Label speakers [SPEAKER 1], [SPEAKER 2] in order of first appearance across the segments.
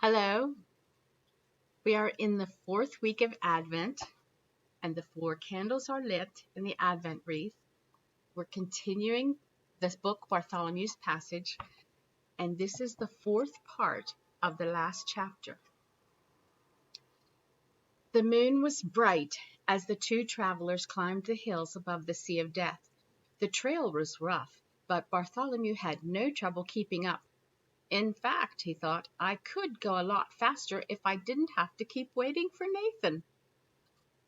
[SPEAKER 1] Hello, we are in the fourth week of Advent, and the four candles are lit in the Advent wreath. We're continuing this book, Bartholomew's Passage, and this is the fourth part of the last chapter. The moon was bright as the two travelers climbed the hills above the Sea of Death. The trail was rough, but Bartholomew had no trouble keeping up. In fact, he thought, I could go a lot faster if I didn't have to keep waiting for Nathan.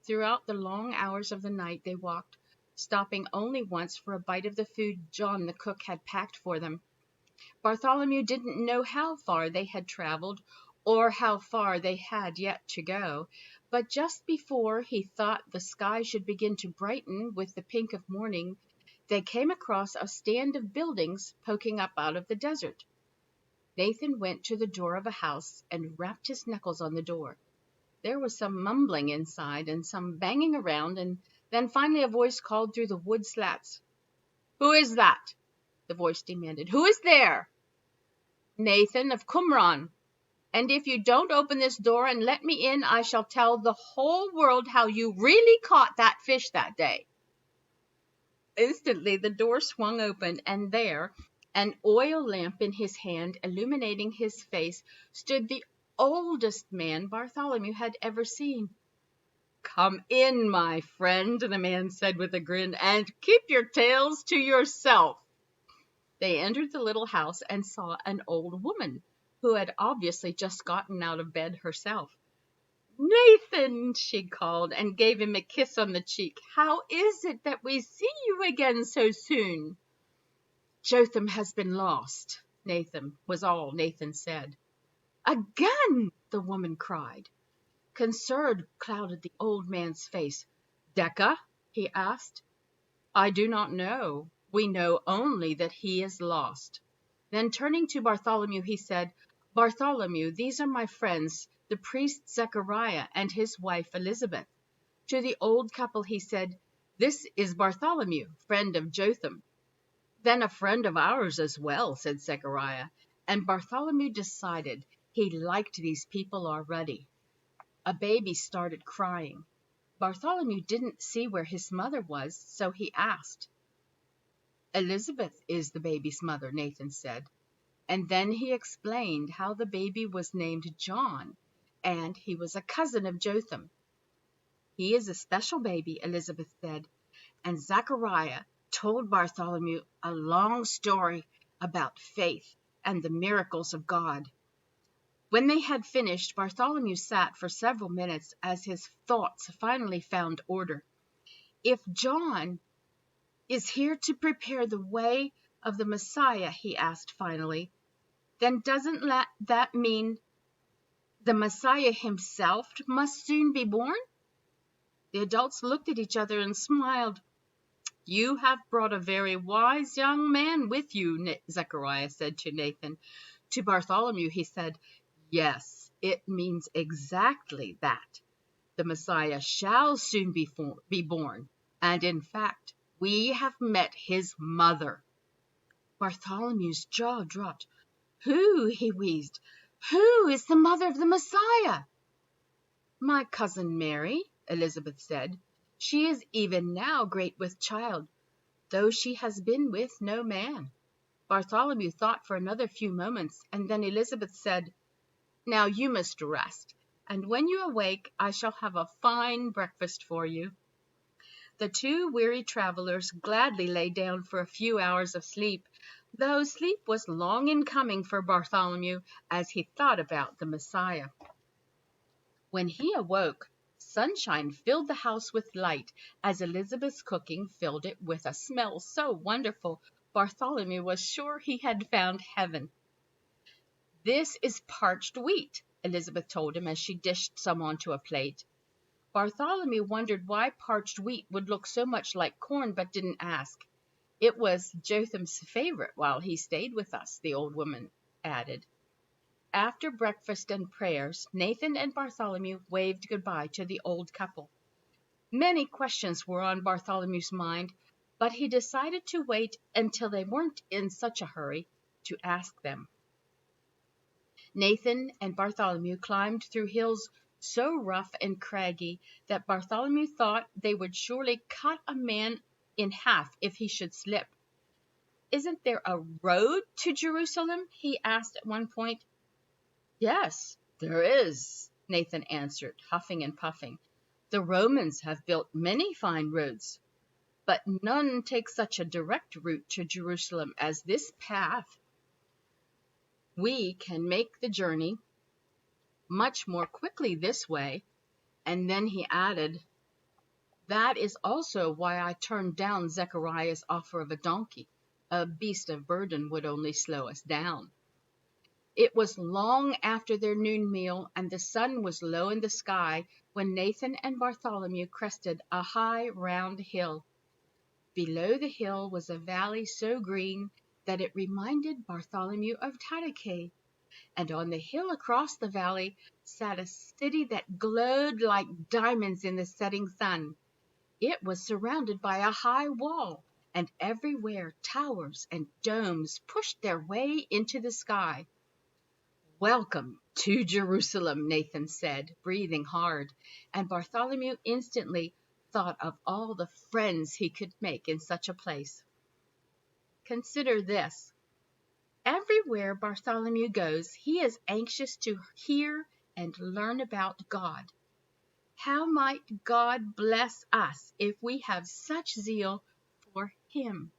[SPEAKER 1] Throughout the long hours of the night they walked, stopping only once for a bite of the food John the cook had packed for them. Bartholomew didn't know how far they had traveled or how far they had yet to go, but just before he thought the sky should begin to brighten with the pink of morning, they came across a stand of buildings poking up out of the desert. Nathan went to the door of a house and rapped his knuckles on the door. There was some mumbling inside and some banging around, and then finally a voice called through the wood slats. "Who is that?" the voice demanded. "Who is there?" "Nathan of Qumran. And if you don't open this door and let me in, I shall tell the whole world how you really caught that fish that day." Instantly the door swung open, and there, an oil lamp in his hand illuminating his face, stood the oldest man Bartholomew had ever seen. "Come in, my friend," the man said with a grin, "and keep your tales to yourself." They entered the little house and saw an old woman who had obviously just gotten out of bed herself. "Nathan," she called, and gave him a kiss on the cheek. "How is it that we see you again so soon?" "Jotham has been lost," was all Nathan said. "Again!" the woman cried. Concern clouded the old man's face. "Decca?" he asked. "I do not know. We know only that he is lost." Then turning to Bartholomew, he said, "Bartholomew, these are my friends, the priest Zechariah and his wife Elizabeth." To the old couple he said, "This is Bartholomew, friend of Jotham." "Then a friend of ours as well," said Zechariah, and Bartholomew decided he liked these people already. A baby started crying. Bartholomew didn't see where his mother was, so he asked. "Elizabeth is the baby's mother," Nathan said. And then he explained how the baby was named John, and he was a cousin of Jotham. "He is a special baby," Elizabeth said, and Zechariah told Bartholomew a long story about faith and the miracles of God. When they had finished, Bartholomew sat for several minutes as his thoughts finally found order. "If John is here to prepare the way of the Messiah," he asked finally, "then doesn't that mean the Messiah himself must soon be born?" The adults looked at each other and smiled. "You have brought a very wise young man with you," Zechariah said to Nathan. To Bartholomew he said, "Yes, it means exactly that. The Messiah shall soon be born, and in fact, we have met his mother." Bartholomew's jaw dropped. "Who?" he wheezed. "Who is the mother of the Messiah?" "My cousin Mary," Elizabeth said. "She is even now great with child, though she has been with no man." Bartholomew thought for another few moments, and then Elizabeth said, "Now you must rest, and when you awake I shall have a fine breakfast for you." The two weary travelers gladly lay down for a few hours of sleep, though sleep was long in coming for Bartholomew as he thought about the Messiah. When he awoke, sunshine filled the house with light as Elizabeth's cooking filled it with a smell so wonderful Bartholomew was sure he had found heaven. "This is parched wheat," Elizabeth told him as she dished some onto a plate. Bartholomew wondered why parched wheat would look so much like corn, but didn't ask. "It was Jotham's favorite while he stayed with us," the old woman added. After breakfast and prayers, Nathan and Bartholomew waved goodbye to the old couple. Many questions were on Bartholomew's mind, but he decided to wait until they weren't in such a hurry to ask them. Nathan and Bartholomew climbed through hills so rough and craggy that Bartholomew thought they would surely cut a man in half if he should slip. "Isn't there a road to Jerusalem?" he asked at one point. "Yes, there is," Nathan answered, huffing and puffing. "The Romans have built many fine roads, but none take such a direct route to Jerusalem as this path. We can make the journey much more quickly this way." And then he added, "That is also why I turned down Zechariah's offer of a donkey. A beast of burden would only slow us down." It was long after their noon meal, and the sun was low in the sky when Nathan and Bartholomew crested a high, round hill. Below the hill was a valley so green that it reminded Bartholomew of Tadake, and on the hill across the valley sat a city that glowed like diamonds in the setting sun. It was surrounded by a high wall, and everywhere towers and domes pushed their way into the sky. "Welcome to Jerusalem," Nathan said, breathing hard, and Bartholomew instantly thought of all the friends he could make in such a place. Consider this. Everywhere Bartholomew goes, he is anxious to hear and learn about God. How might God bless us if we have such zeal for Him?